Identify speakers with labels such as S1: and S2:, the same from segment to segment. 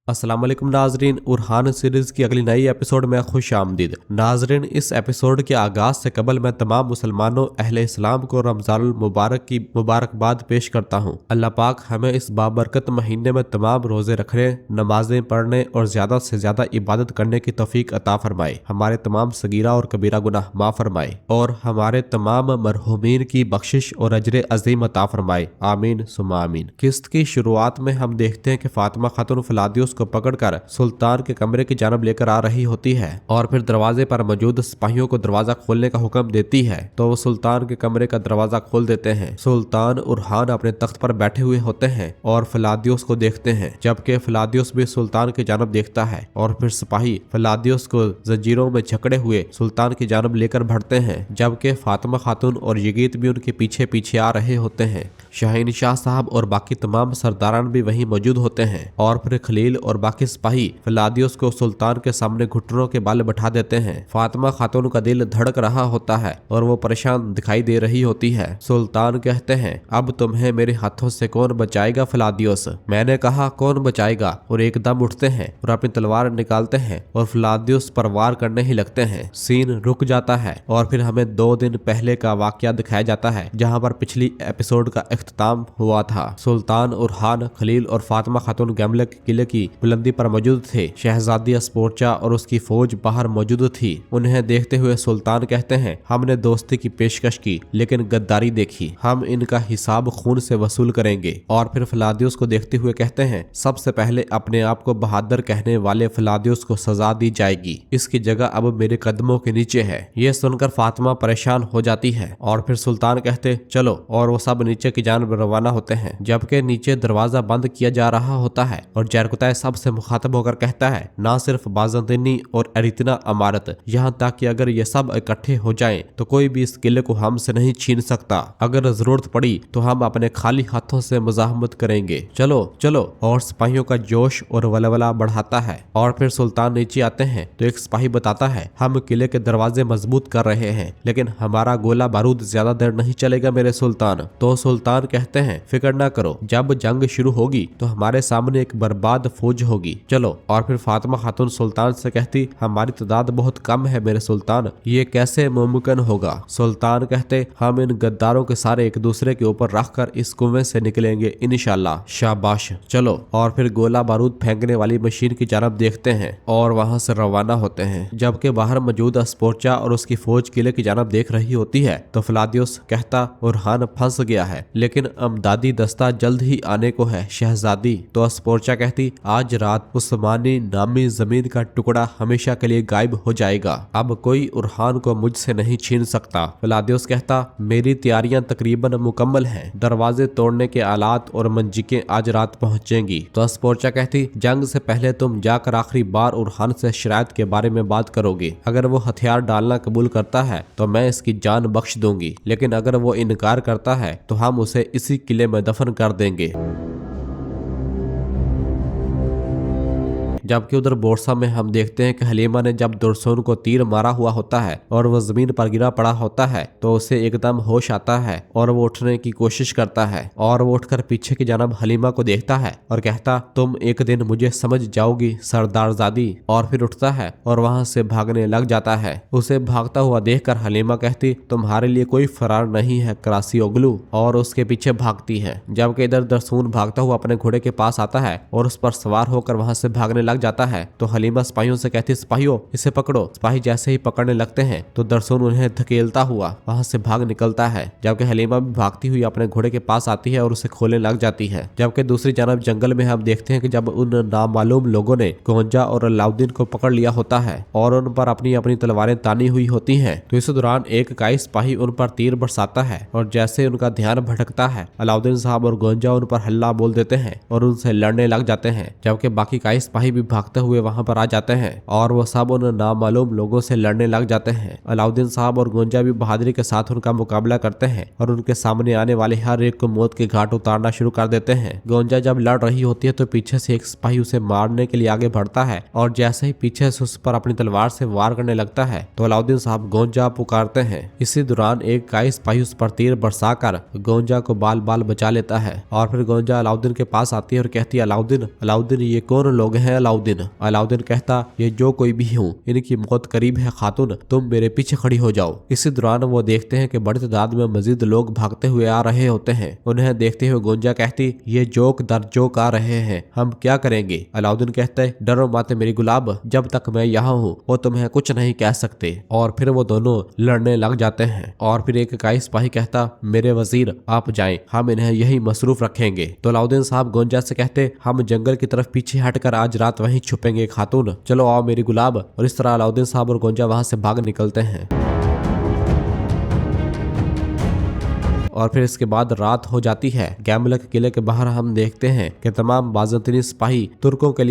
S1: अस्सलाम वालेकुम नाजरीन, उरहान सीरीज की अगली नई एपिसोड में खुश आमदीद। नाजरीन, इस एपिसोड के आगाज से कबल मैं तमाम मुसलमानों अहले इस्लाम को रमजानुल मुबारक की मुबारकबाद पेश करता हूँ। अल्लाह पाक हमें इस बाबरकत महीने में तमाम रोजे रखने, नमाजें पढ़ने और ज्यादा से ज्यादा इबादत करने की तौफीक अता फरमाए, हमारे तमाम सगीरा और कबीरा गुनाह माफ फरमाए और हमारे तमाम मरहूमीन की बख्शिश और अजर अजीम अता फरमाए। आमीन सुम्मा आमीन। किस्त की शुरुआत में हम देखते हैं कि फातिमा खातून फलादियुस को पकड़कर सुल्तान के कमरे की जानब लेकर आ रही होती है और फिर दरवाजे पर मौजूद सिपाहियों को दरवाजा खोलने का हुक्म देती है तो वो सुल्तान के कमरे का दरवाजा खोल देते हैं। सुल्तान उरहान अपने तख्त पर बैठे हुए होते हैं और फलादियुस को देखते हैं, जबकि फलादियुस भी सुल्तान की जानब देखता है और फिर सिपाही फलादियुस को जंजीरों में जकड़े हुए सुल्तान की जानब लेकर बढ़ते हैं, जबकि फातिमा खातून और यगीत भी उनके पीछे पीछे आ रहे होते हैं। शाहीन शाह साहब और बाकी तमाम सरदारान भी वहीं मौजूद होते हैं और फिर खलील और बाकी सिपाही फलादियुस को सुल्तान के सामने घुटनों के बल बैठा देते हैं। फातिमा खातून का दिल धड़क रहा होता है और वो परेशान दिखाई दे रही होती है। सुल्तान कहते हैं, अब तुम्हें मेरे हाथों से कौन बचाएगा फलादियुस? मैंने कहा कौन बचाएगा, और एकदम उठते हैं और अपनी तलवार निकालते हैं और फलादियुस पर वार करने ही लगते हैं। सीन रुक जाता है और फिर हमें 2 दिन पहले का वाकया दिखाया जाता है जहाँ पर पिछली एपिसोड का इख्तिताम हुआ था। सुल्तान उरहान, खलील और फातिमा खातून गैमले के किले की बुलंदी पर मौजूद थे। शहजादी अस्पोर्चा और उसकी फौज बाहर मौजूद थी। उन्हें देखते हुए सुल्तान कहते हैं, हमने दोस्ती की पेशकश की लेकिन गद्दारी देखी, हम इनका हिसाब खून से वसूल करेंगे। और फिर फलादियुस को देखते हुए कहते हैं, सबसे पहले अपने आप को बहादुर कहने वाले फलादियुस को सजा दी जाएगी, इसकी जगह अब मेरे कदमों के नीचे है। ये सुनकर फातिमा परेशान हो जाती है और फिर सुल्तान कहते चलो, और वो सब नीचे की जानब रवाना होते हैं, जबकि नीचे दरवाजा बंद किया जा रहा होता है और जरकुतै सबसे मुखातब होकर कहता है, ना सिर्फ बाज़ंतीनी और अरितना अमारत, यहाँ तक कि अगर ये सब इकट्ठे हो जाएं तो कोई भी इस किले को हमसे नहीं छीन सकता। अगर जरूरत पड़ी तो हम अपने खाली हाथों से मुजाहमत करेंगे। चलो चलो। और सिपाहियों का जोश और वलवला बढ़ाता है और फिर सुल्तान नीचे आते हैं तो एक सिपाही बताता है, हम किले के दरवाजे मजबूत कर रहे हैं लेकिन हमारा गोला बारूद ज्यादा देर नहीं चलेगा मेरे सुल्तान। तो सुल्तान कहते हैं, फिक्र ना करो, जब जंग शुरू होगी तो हमारे सामने एक बर्बाद फौज होगी, चलो। और फिर फातिमा खातून सुल्तान से कहती, हमारी तादाद बहुत कम है मेरे सुल्तान, ये कैसे मुमकिन होगा? सुल्तान कहते, हम इन गद्दारों के सारे एक दूसरे के ऊपर रखकर इस कुएं से निकलेंगे इंशाल्लाह। शाबाश, चलो। और फिर गोला बारूद फेंकने वाली मशीन की जानब देखते हैं और वहां से रवाना होते हैं, जबकि बाहर मौजूद अस्पोर्चा और उसकी फौज किले की जानब देख रही होती है तो फलादियुस कहता, उरहान फंस गया है लेकिन अमदादी दस्ता जल्द ही आने को है शहजादी। तो अस्पोर्चा कहती, आज रात उस्मानी नामी जमीन का टुकड़ा हमेशा के लिए गायब हो जाएगा, अब कोई उरहान को मुझसे नहीं छीन सकता। फलादियुस कहता, मेरी तैयारियां तकरीबन मुकम्मल हैं, दरवाजे तोड़ने के आलात और मंजिकें आज रात पहुंचेंगी। तो अस्पोर्चा कहती, जंग से पहले तुम जाकर आखिरी बार उरहान से शरायत के बारे में बात करोगे, अगर वो हथियार डालना कबूल करता है तो मैं इसकी जान बख्श दूंगी, लेकिन अगर वो इनकार करता है तो हम उसे इसी किले में दफन कर देंगे। जबकि उधर बोरसा में हम देखते हैं कि हलीमा ने जब दुर्सुन को तीर मारा हुआ होता है और वह जमीन पर गिरा पड़ा होता है तो उसे एकदम होश आता है और वो उठने की कोशिश करता है और वो उठकर पीछे की जानब हलीमा को देखता है और कहता, तुम एक दिन मुझे समझ जाओगी सरदारजादी। और फिर उठता है और वहां से भागने लग जाता है। उसे भागता हुआ देखकर हलीमा कहती, तुम्हारे लिए कोई फरार नहीं है करासी ओगलू, और उसके पीछे भागती है। जबकि इधर दरसून भागता हुआ अपने घोड़े के पास आता है और उस पर सवार होकर वहां से भागने लग जाता है तो हलीमा सिपाहियों से कहती, सिपाहियों इसे पकड़ो। सिपाही जैसे ही पकड़ने लगते हैं तो दरसून उन्हें धकेलता हुआ वहां से भाग निकलता है, जबकि हलीमा भी भागती हुई अपने घोड़े के पास आती है और उसे खोलने लग जाती है। जबकि दूसरी जानब जंगल में हम देखते हैं कि जब उन नामालूम लोगों ने गोंजा और अलाउद्दीन को पकड़ लिया होता है और उन पर अपनी अपनी तलवारें तानी हुई होती हैं तो इस दौरान एक काई सिपाही उन पर तीर बरसाता है और जैसे उनका ध्यान भटकता है अलाउद्दीन साहब और गोंजा उन पर हल्ला बोल देते हैं और उनसे लड़ने लग जाते हैं, जबकि बाकी काई सिपाही भी भागते हुए वहां पर आ जाते हैं और वो सब उन नामालूम लोगों से लड़ने लग जाते हैं। अलाउद्दीन साहब और गोंजा भी बहादुरी के साथ उनका मुकाबला करते हैं और उनके सामने आने वाले हर एक को मौत के घाट उतारना शुरू कर देते हैं। गोंजा जब लड़ रही होती है तो पीछे से एक सिपाही उसे मारने के लिए आगे बढ़ता है और जैसे ही पीछे से उस पर अपनी तलवार से वार करने लगता है तो अलाउद्दीन साहब गोंजा पुकारते हैं। इसी दौरान एक काई सिपाही उस पर तीर बरसाकर गोंजा को बाल बाल बचा लेता है और फिर गोंजा अलाउद्दीन के पास आती है और कहती है, अलाउद्दीन अलाउद्दीन ये कौन लोग हैं अलाउद्दीन। अलाउद्दीन कहता, ये जो कोई भी हूँ, इनकी मौत करीब है खातून, तुम मेरे पीछे खड़ी हो जाओ। इसी दौरान वो देखते हैं कि बड़ी तादाद में मजीद लोग भागते हुए आ रहे होते हैं। उन्हें देखते हुए गोंजा कहती, ये जोक दर जोक आ रहे हैं, हम क्या करेंगे। अलाउद्दीन कहते है, डरो मत मेरी गुलाब, जब तक मैं यहाँ हूँ वो तुम्हें कुछ नहीं कह सकते। और फिर वो दोनों लड़ने लग जाते हैं और फिर एक काई सिपाही कहता, मेरे वजीर आप जाएं, हम इन्हें यही मसरूफ रखेंगे। तो अलाउद्दीन साहब गोंजा से कहते, हम जंगल की तरफ पीछे हटकर आज रात वहीं छुपेंगे खातून, चलो आओ मेरी गुलाब। और इस तरह अलाउद्दीन साहब और गोंजा वहां से भाग निकलते हैं। और फिर इसके बाद रात हो जाती है। गैमलक किले के बाहर हम देखते हैं कि तमाम बाज़ंतीनी सिपाही तुर्कों के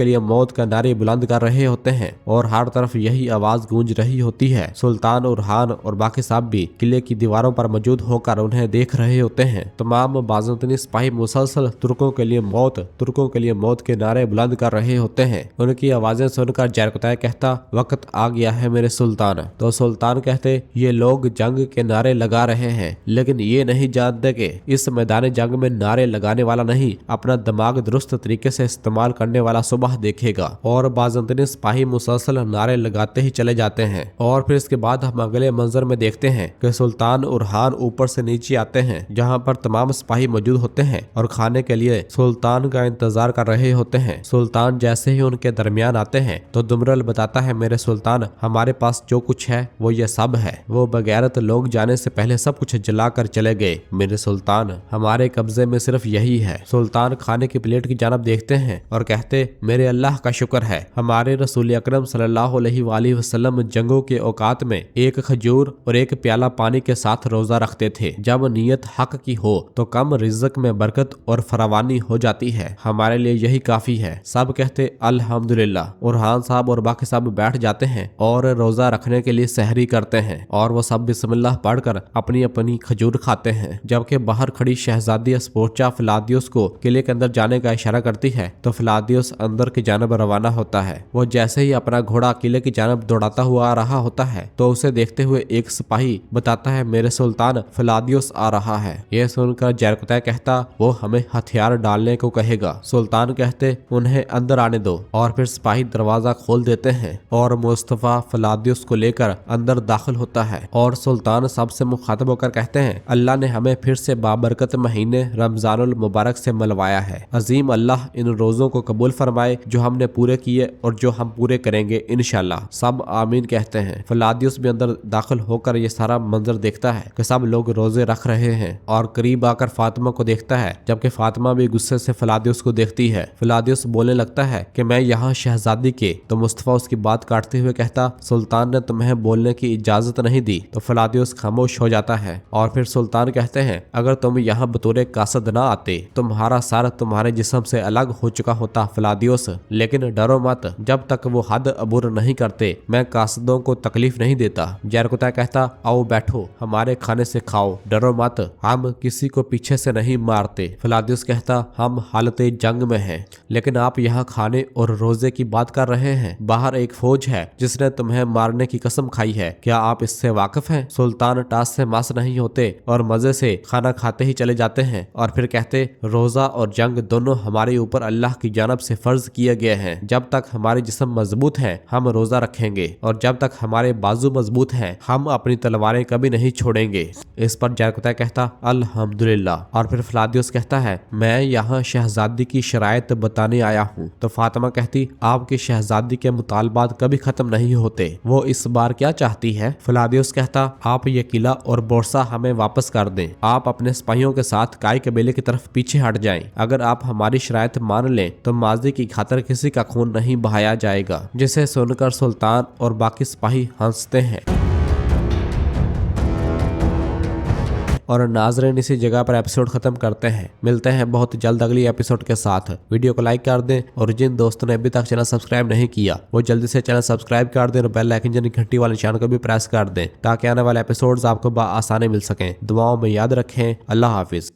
S1: लिए मौत का नारे बुलंद कर रहे होते हैं और हर तरफ यही आवाज गूंज रही होती है। सुल्तान उरहान और बाकी साहब भी किले की दीवारों पर मौजूद होकर उन्हें देख रहे होते हैं। तमाम बाज़ंतीनी सिपाही मुसलसल तुर्कों के लिए मौत के नारे बुलंद कर रहे होते हैं। उनकी आवाजें सुनकर जरकुतै कहता, वक्त आ गया है मेरे सुल्तान। तो सुल्तान कहते, ये लोग जंग के नारे लगा रहे हैं लेकिन ये नहीं जानते कि इस मैदान जंग में नारे लगाने वाला नहीं, अपना दिमाग दुरुस्त तरीके से इस्तेमाल करने वाला सुबह देखेगा। और बाज़ंतीनी सिपाही मुसलसल नारे लगाते ही चले जाते हैं। और फिर इसके बाद हम अगले मंजर में देखते हैं कि सुल्तान उरहान ऊपर से नीचे आते हैं जहाँ पर तमाम सिपाही मौजूद होते हैं और खाने के लिए सुल्तान का इंतजार कर रहे होते हैं। सुल्तान जैसे ही उनके दरमियान आते हैं तो दुमरल बताता है, मेरे सुल्तान हमारे पास जो कुछ है वो ये सब है। वो बगैरत लोग जाने से पहले सब कुछ जलाकर चले गए। मेरे सुल्तान हमारे कब्जे में सिर्फ यही है। सुल्तान खाने की प्लेट की जानब देखते हैं और कहते, मेरे अल्लाह का शुक्र है, हमारे रसूल अकरम सल्लल्लाहु अलैहि वसल्लम जंगों के औकात में एक खजूर और एक प्याला पानी के साथ रोजा रखते थे। जब नीयत हक की हो तो कम रिज़्क में बरकत और फरावानी हो जाती है, हमारे लिए यही काफी है। सब कहते अल्हम्दुलिल्लाह। उरहान साहब और बाकी सब बैठ जाते हैं और रोजा रखने के लिए सहरी करते हैं और वो सब बिस्मिल्लाह पढ़कर अपनी अपनी खजूर खाते हैं। जबकि बाहर खड़ी शहजादी अस्पोर्चा फिलादियोस को किले के अंदर जाने का इशारा करती है तो फिलादियोस अंदर की जानब रवाना होता है। वो जैसे ही अपना घोड़ा किले की जानब दौड़ाता हुआ आ रहा होता है तो उसे देखते हुए एक सिपाही बताता है, मेरे सुल्तान फिलादियोस आ रहा है। यह सुनकर जरकुतै कहता, वो हमें हथियार डालने को कहेगा। सुल्तान कहते, उन्हें अंदर आने दो। और फिर सिपाही दरवाजा खोल देते हैं और मुस्तफा फिलादियोस को लेकर अंदर दाखिल होता है और सुल्तान सबसे मुखातब होकर कहते हैं, अल्लाह ने हमें फिर से बाबरकत महीने रमजानुल मुबारक से मिलवाया है। अजीम अल्लाह इन रोजों को कबूल फरमाए जो हमने पूरे किए और जो हम पूरे करेंगे इंशाल्लाह। सब आमीन कहते हैं। फिलादियोस भी अंदर दाखिल होकर ये सारा मंजर देखता है कि सब लोग रोजे रख रहे हैं और करीब आकर फातिमा को देखता है, जबकि फातिमा भी गुस्से से फिलादियोस को देखती है। फिलादियोस बोलने लगता है कि मैं यहाँ शहजादी के। तो मुस्तफा उसकी बात काटते हुए कहता, सुल्तान ने तुम्हें बोलने की इजाजत नहीं दी। तो फिलादियोस खामोश हो जाता है और फिर सुल्तान कहते हैं, अगर तुम यहाँ बतौर कासद ना आते तुम्हारा सर तुम्हारे जिस्म से अलग हो चुका होता फिलादियोस। लेकिन डरो मत, जब तक वो हद अबूर नहीं करते मैं कासदों को तकलीफ नहीं देता। जरकुतै कहता, आओ बैठो, हमारे खाने से खाओ, डरो मत, हम किसी को पीछे से नहीं मारते। फिलादियोस कहता, हम हालते जंग में हैं, लेकिन आप यहाँ खाने और रोजे की बात कर रहे हैं। बाहर एक फौज है जिसने तुम्हें मारने की कसम खाई है, क्या आप इससे वाकिफ हैं? सुल्तान टास से मास नहीं होते और मजे से खाना खाते ही चले जाते हैं और फिर कहते, रोजा और जंग दोनों हमारे ऊपर अल्लाह की जानब से फर्ज किए गए हैं। जब तक हमारे जिस्म मजबूत हैं हम रोजा रखेंगे और जब तक हमारे बाजू मजबूत हैं हम अपनी तलवारें कभी नहीं छोड़ेंगे। इस पर जरकुतै कहता, अल्हम्दुलिल्लाह। और फिर फिलादियोस कहता है, मैं यहाँ शहजादी की शराइत बताने आया हूँ। तो फातिमा कहती, आपकी शहजादी के मुतालबात कभी खत्म नहीं होते, वो इस बार क्या चाहती है? फिलादियोस कहता, आप ये किला और बोरसा हमें वापस कर दें। आप अपने सिपाहियों के साथ काई कबीले की तरफ पीछे हट जाएं। अगर आप हमारी शराइत मान लें तो माजी की खातिर किसी का खून नहीं बहाया जाएगा। जिसे सुनकर सुल्तान और बाकी सिपाही हंसते हैं। और नाजरीन इसी जगह पर एपिसोड खत्म करते हैं। मिलते हैं बहुत जल्द अगली एपिसोड के साथ। वीडियो को लाइक कर दें और जिन दोस्तों ने अभी तक चैनल सब्सक्राइब नहीं किया वो जल्दी से चैनल सब्सक्राइब कर दें और बेल आइकन यानी घंटी वाले निशान को भी प्रेस कर दें ताकि आने वाले एपिसोड्स आपको आसानी मिल सकें। दुआओं में याद रखें। अल्लाह हाफिज।